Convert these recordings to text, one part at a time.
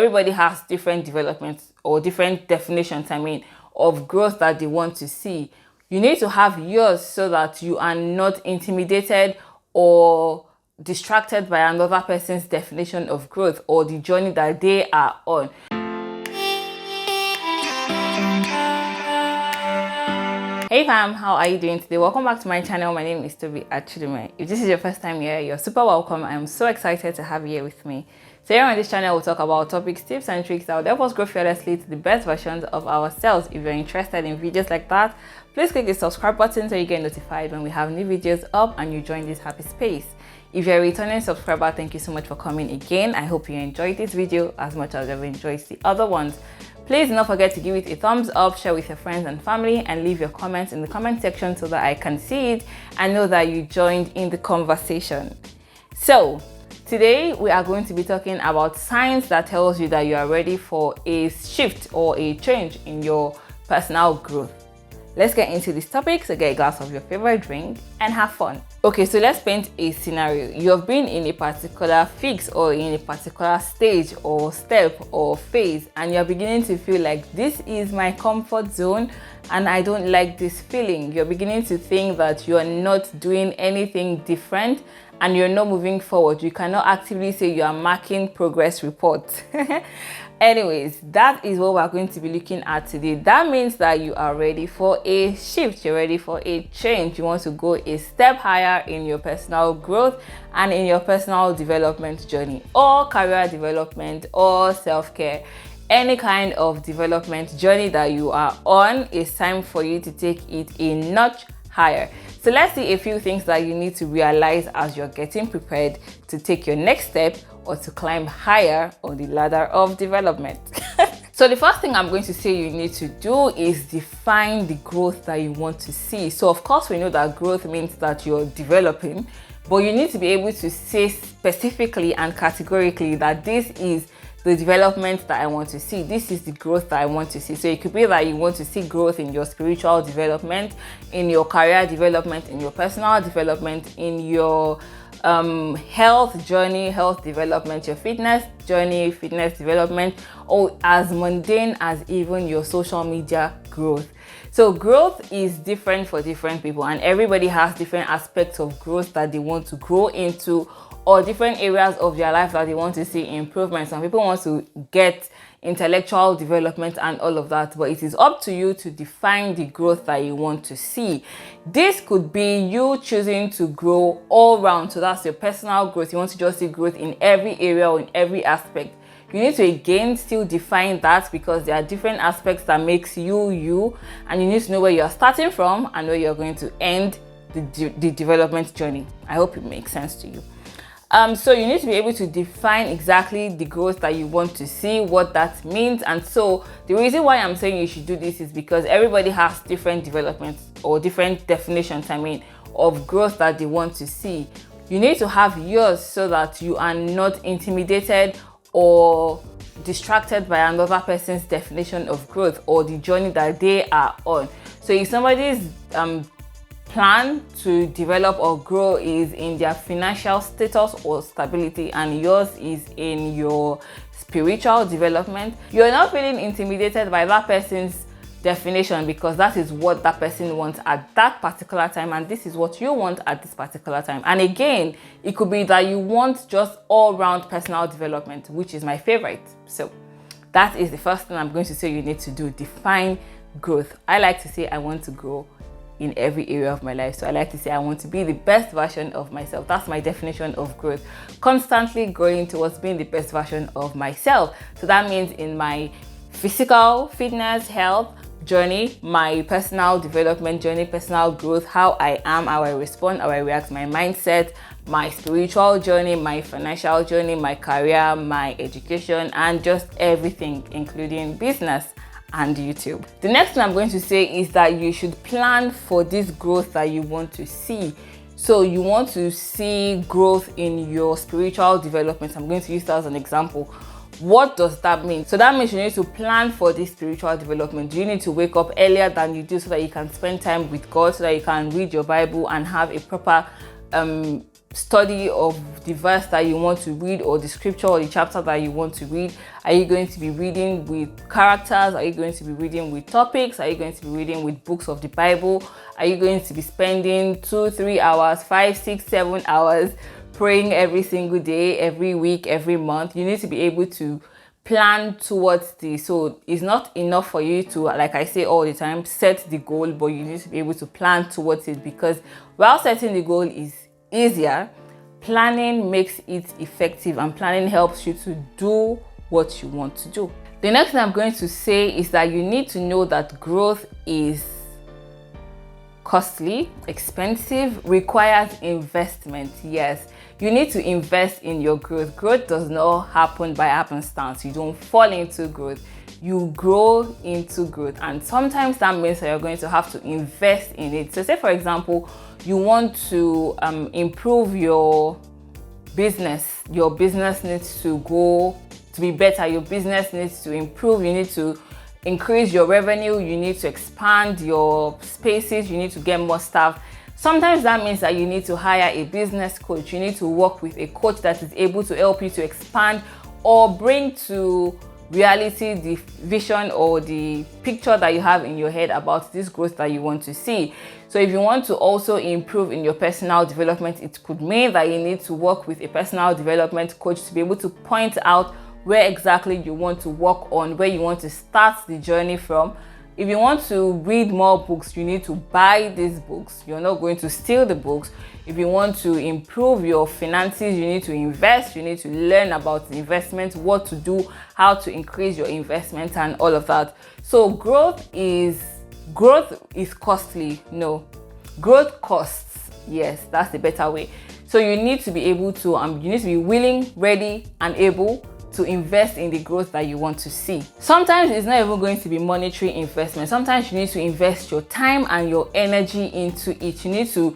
everybody has different developments or different definitions, of growth that they want to see. You need to have yours so that you are not intimidated or distracted by another person's definition of growth or the journey that they are on. Hey fam, how are you doing today? Welcome back to my channel. My name is Tobi Achudume. If this is your first time here, you're super welcome. I'm so excited to have you here with me. So here on this channel, we'll talk about topics, tips, and tricks that will help us grow fearlessly to the best versions of ourselves. If you're interested in videos like that, please click the subscribe button so you get notified when we have new videos up and you join this happy space. If you're a returning subscriber, thank you so much for coming again. I hope you enjoyed this video as much as I've enjoyed the other ones. Please do not forget to give it a thumbs up, share with your friends and family, and leave your comments in the comment section so that I can see it and know that you joined in the conversation. So today we are going to be talking about signs that tells you that you are ready for a shift or a change in your personal growth. Let's get into this topic. So get a glass of your favorite drink and have fun. Okay, so let's paint a scenario. You have been in a particular fix or in a particular stage or step or phase, and you're beginning to feel like this is my comfort zone and I don't like this feeling. You're beginning to think that you're not doing anything different and you're not moving forward. You cannot actively say you are marking progress reports. Anyways, that is what we're going to be looking at today. That means that you are ready for a shift. You're ready for a change. You want to go a step higher in your personal growth and in your personal development journey, or career development, or self-care. Any kind of development journey that you are on, it's time for you to take it a notch higher. So let's see a few things that you need to realize as you're getting prepared to take your next step or to climb higher on the ladder of development. So the first thing I'm going to say you need to do is define the growth that you want to see. So of course we know that growth means that you're developing, but you need to be able to say specifically and categorically that this is the development that I want to see. This is the growth that I want to see. So it could be that you want to see growth in your spiritual development, in your career development, in your personal development, in your health journey, health development, your fitness journey, fitness development, or as mundane as even your social media growth. So growth is different for different people, and everybody has different aspects of growth that they want to grow into, or different areas of their life that they want to see improvement. Some people want to get intellectual development and all of that, but it is up to you to define the growth that you want to see. This could be you choosing to grow all round. So that's your personal growth. You want to just see growth in every area or in every aspect. You need to again still define that, because there are different aspects that makes you you, and you need to know where you are starting from and where you're going to end the development journey. I hope it makes sense to you. So you need to be able to define exactly the growth that you want to see, what that means. And so the reason why I'm saying you should do this is because everybody has different developments or different definitions, of growth that they want to see. You need to have yours so that you are not intimidated or distracted by another person's definition of growth or the journey that they are on. So if somebody's plan to develop or grow is in their financial status or stability, and yours is in your spiritual development, you're not feeling intimidated by that person's definition, because that is what that person wants at that particular time, and this is what you want at this particular time. And again, it could be that you want just all-round personal development, which is my favorite. So that is the first thing I'm going to say you need to do. Define growth. I like to say I want to grow in every area of my life. So I like to say I want to be the best version of myself. That's my definition of growth. Constantly growing towards being the best version of myself. So that means in my physical fitness, health journey, my personal development journey, personal growth, how I am, how I respond, how I react, my mindset, my spiritual journey, my financial journey, my career, my education, and just everything, including business and YouTube. The next thing I'm going to say is that you should plan for this growth that you want to see. So you want to see growth in your spiritual development. I'm going to use that as an example. What does that mean? So that means you need to plan for this spiritual development. You need to wake up earlier than you do so that you can spend time with God, so that you can read your Bible and have a proper study of the verse that you want to read, or the scripture or the chapter that you want to read? Are you going to be reading with characters? Are you going to be reading with topics? Are you going to be reading with books of the Bible? Are you going to be spending 2, 3 hours, 5, 6, 7 hours praying every single day, every week, every month? You need to be able to plan towards this. So it's not enough for you to, like I say all the time, set the goal, but you need to be able to plan towards it, because while setting the goal is easier, planning makes it effective, and planning helps you to do what you want to do. The next thing I'm going to say is that you need to know that growth is costly, expensive, requires investment. Yes, you need to invest in your growth. Growth does not happen by happenstance. You don't fall into growth, you grow into growth, and sometimes that means that you're going to have to invest in it. So say for example, you want to improve your business. Your business needs to go to be better. Your business needs to improve. You need to increase your revenue. You need to expand your spaces. You need to get more staff. Sometimes that means that you need to hire a business coach. You need to work with a coach that is able to help you to expand or bring to reality the vision or the picture that you have in your head about this growth that you want to see. So if you want to also improve in your personal development, it could mean that you need to work with a personal development coach to be able to point out where exactly you want to work on, where you want to start the journey from. If you want to read more books, you need to buy these books. You're not going to steal the books. If you want to improve your finances, you need to invest. You need to learn about investment, what to do, how to increase your investment, and all of that. So growth is costly. No, growth costs. Yes, that's the better way. So you need to be able to, you need to be willing, ready, and able to invest in the growth that you want to see. Sometimes it's not even going to be monetary investment. Sometimes you need to invest your time and your energy into it. You need to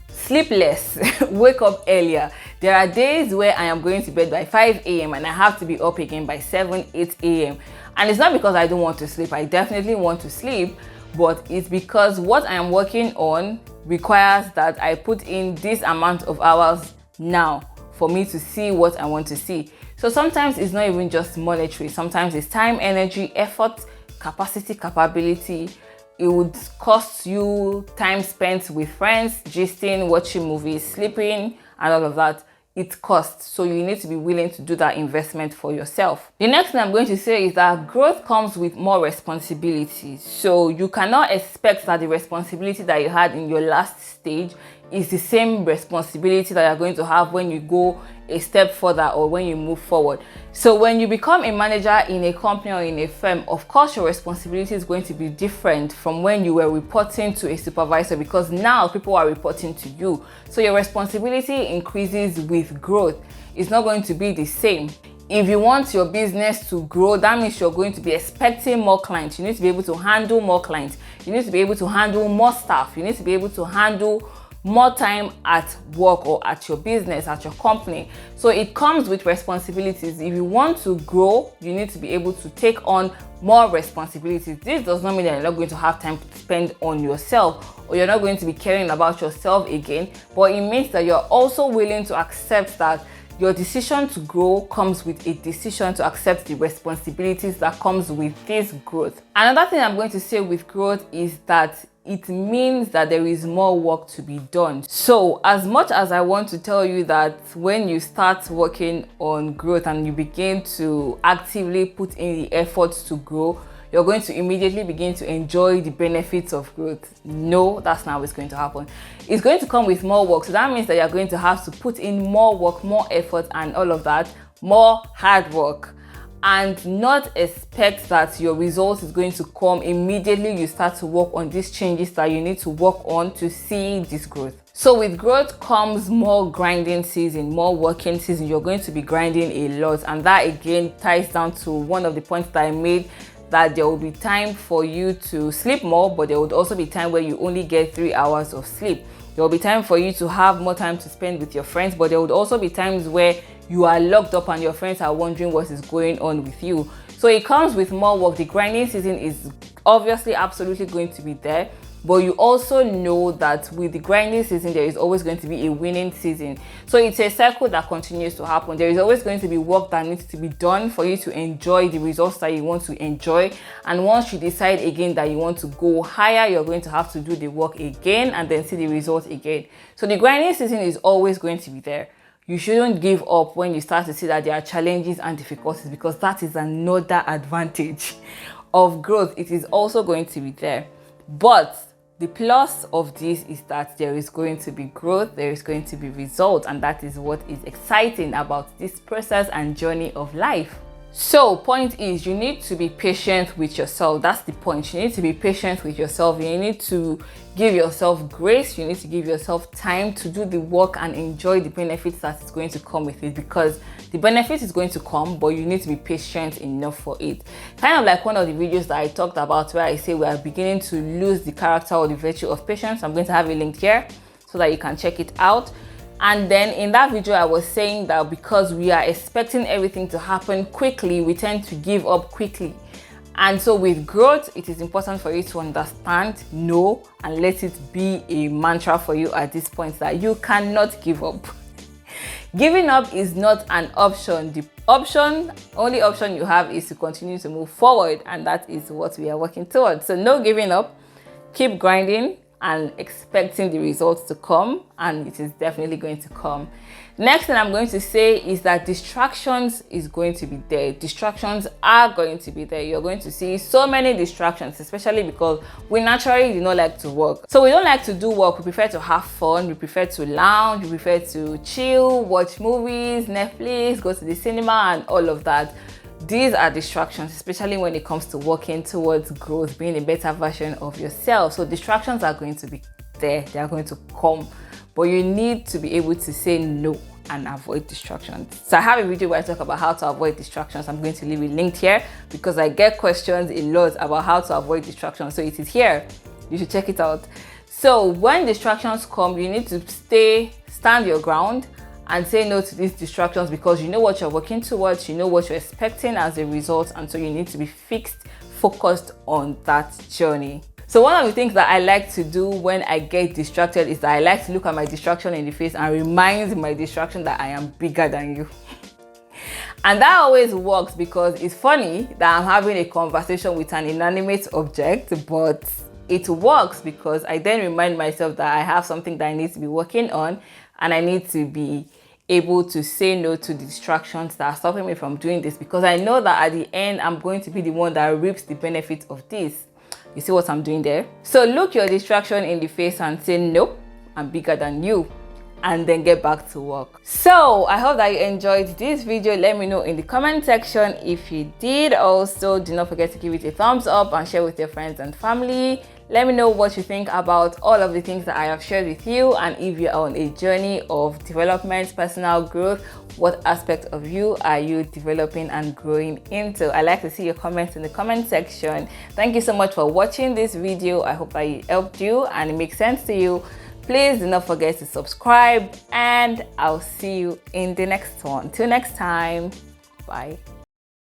sleep less, wake up earlier. There are days where I am going to bed by 5 a.m. and I have to be up again by 7, 8 a.m. And it's not because I don't want to sleep. I definitely want to sleep, but it's because what I am working on requires that I put in this amount of hours now for me to see what I want to see. So sometimes it's not even just monetary. Sometimes it's time, energy, effort, capacity, capability. It would cost you time spent with friends, gisting, watching movies, sleeping, and all of that. It costs. So you need to be willing to do that investment for yourself. The next thing I'm going to say is that growth comes with more responsibilities. So you cannot expect that the responsibility that you had in your last stage is the same responsibility that you're going to have when you go a step further or when you move forward. So when you become a manager in a company or in a firm, of course your responsibility is going to be different from when you were reporting to a supervisor, because now people are reporting to you. So your responsibility increases with growth. It's not going to be the same. If you want your business to grow, that means you're going to be expecting more clients. You need to be able to handle more clients. You need to be able to handle more staff. You need to be able to handle more time at work or at your business, at your company. So it comes with responsibilities. If you want to grow, you need to be able to take on more responsibilities. This does not mean that you're not going to have time to spend on yourself, or you're not going to be caring about yourself again, but it means that you're also willing to accept that your decision to grow comes with a decision to accept the responsibilities that comes with this growth. Another thing I'm going to say with growth is that it means that there is more work to be done. So as much as I want to tell you that when you start working on growth and you begin to actively put in the efforts to grow, you're going to immediately begin to enjoy the benefits of growth. No, that's not what's going to happen. It's going to come with more work. So that means that you're going to have to put in more work, more effort, and all of that, more hard work. And not expect that your result is going to come immediately you start to work on these changes that you need to work on to see this growth. So with growth comes more grinding season, more working season. You're going to be grinding a lot, and that again ties down to one of the points that I made, that there will be time for you to sleep more, but there would also be time where you only get 3 hours of sleep. There will be time for you to have more time to spend with your friends, but there would also be times where you are locked up and your friends are wondering what is going on with you. So it comes with more work. The grinding season is obviously absolutely going to be there. but you also know that with the grinding season, there is always going to be a winning season. So it's a cycle that continues to happen. There is always going to be work that needs to be done for you to enjoy the results that you want to enjoy. And once you decide again that you want to go higher, you're going to have to do the work again and then see the results again. So the grinding season is always going to be there. You shouldn't give up when you start to see that there are challenges and difficulties, because that is another advantage of growth. It is also going to be there. But the plus of this is that there is going to be growth, there is going to be results, and that is what is exciting about this process and journey of life. So point is, you need to be patient with yourself. That's the point. You need to be patient with yourself. You need to give yourself grace. You need to give yourself time to do the work and enjoy the benefits that is going to come with it, because the benefit is going to come, but you need to be patient enough for it. Kind of like one of the videos that I talked about where I say we are beginning to lose the character or the virtue of patience. I'm going to have a link here so that you can check it out. And then in that video, I was saying that because we are expecting everything to happen quickly, we tend to give up quickly. And so with growth, it is important for you to understand, know, and let it be a mantra for you at this point that you cannot give up. Giving up is not an option. The only option you have is to continue to move forward, and that is what we are working towards. So no giving up, keep grinding and expecting the results to come, and it is definitely going to come. Next thing I'm going to say is that distractions is going to be there. Distractions are going to be there. You're going to see so many distractions, especially because we naturally do not like to work. So we don't like to do work. We prefer to have fun. We prefer to lounge. We prefer to chill, watch movies, Netflix, go to the cinema, and all of that. These are distractions, especially when it comes to working towards growth, being a better version of yourself. So distractions are going to be there. They are going to come. But you need to be able to say no and avoid distractions. So I have a video where I talk about how to avoid distractions. I'm going to leave it linked here because I get questions a lot about how to avoid distractions. So it is here. You should check it out. So when distractions come, you need to stand your ground and say no to these distractions, because you know what you're working towards, you know what you're expecting as a result, and so you need to be focused on that journey. So one of the things that I like to do when I get distracted is that I like to look at my distraction in the face and remind my distraction that I am bigger than you. And that always works, because it's funny that I'm having a conversation with an inanimate object, but it works because I then remind myself that I have something that I need to be working on, and I need to be able to say no to the distractions that are stopping me from doing this, because I know that at the end, I'm going to be the one that reaps the benefit of this. You see what I'm doing there? So look your distraction in the face and say, nope, I'm bigger than you, and then get back to work. So I hope that you enjoyed this video. Let me know in the comment section if you did. Also, do not forget to give it a thumbs up and share with your friends and family. Let me know what you think about all of the things that I have shared with you, and if you're on a journey of development, personal growth, what aspect of you are you developing and growing into? I like to see your comments in the comment section. Thank you so much for watching this video. I hope that it helped you and it makes sense to you. Please do not forget to subscribe, and I'll see you in the next one. Till next time, bye.